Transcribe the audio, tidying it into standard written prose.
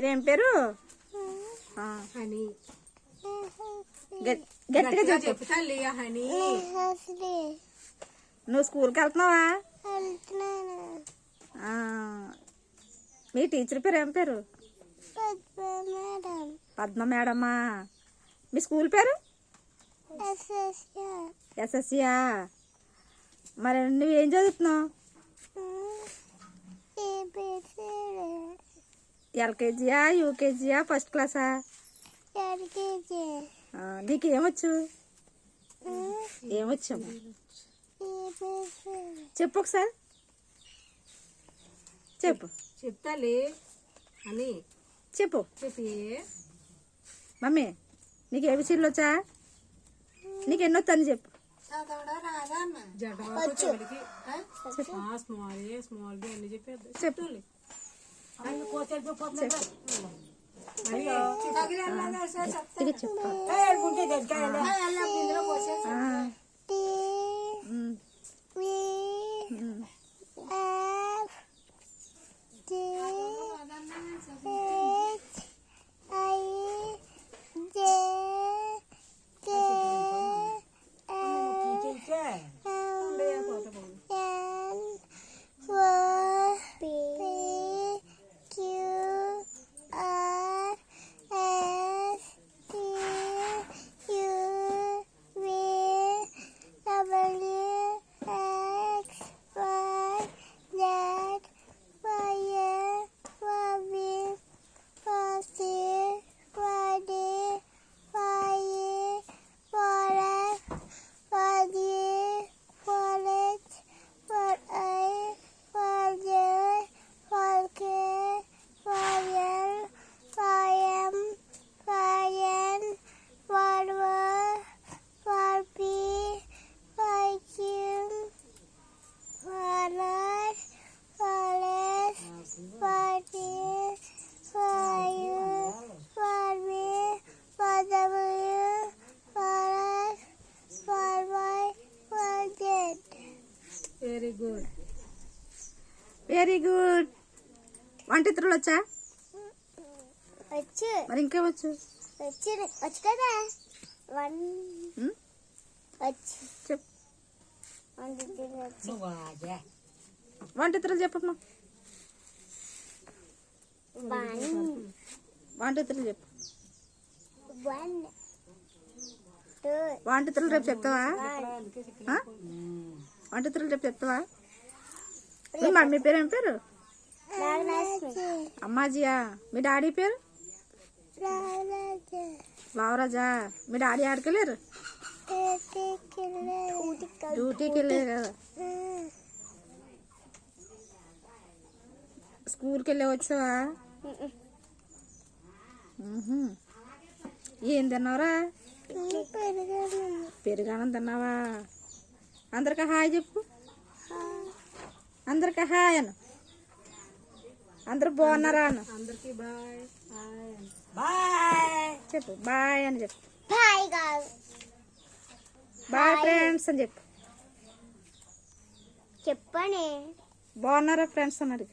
పేరేం పేరు? హనీ. గట్టిగా చెప్పు. హనీ. నువ్వు స్కూల్కి వెళ్తున్నావా? మీ టీచర్ పేరు ఏం పేరు? పద్మ మేడమా? మీ స్కూల్ పేరు? ఎస్ఎస్సియా? మరి నువ్వేం చదువుతున్నావు? ఎల్కేజీయా, యూకేజీయా, ఫస్ట్ క్లాసా? నీకేమొచ్చు? ఏమొచ్చు చెప్పు ఒకసారి చెప్పు. చెప్తాలే అని చెప్పు. చెప్పి మమ్మీ నీకు ఏ విషయంలో వచ్చా? నీకు ఎన్నొచ్చు అని చెప్పు. చెప్పు. Very good, very good. వంటిత్రులు వచ్చా? వచ్చు. మరి ఇంకేమొచ్చు? వచ్చు కదా. చెప్పు. వంటిత్రులు చెప్పమ్మా. వంటిత్రులు చెప్పు. వంటిత్రులు రేపు చెప్తావా? వంటిత్రులు రేపు చెప్తావా? మీ మమ్మీ పేరు ఏం పేరు? అమ్మాజియా. మీ డాడీ పేరు? లావరాజా. మీ డాడీ ఆడికెళ్ళారు? డ్యూటీకి వెళ్ళారు కదా. స్కూల్కి వెళ్ళి వచ్చావా? ఏం తిన్నావురా? పెరుగన్నం తిన్నావా? అందరికీ హాయ్ చెప్పు. అందరికీ హాయ్ అను. అందరు బాగున్నారా అను. అందరికి బాయ్. బాయ్ చెప్పు. బాయ్ అని చెప్పు. బాయ్ కాదు, బాయ్ ఫ్రెండ్స్ అని చెప్పు. చెప్పనే. బాగున్నారా ఫ్రెండ్స్ అన్నారు.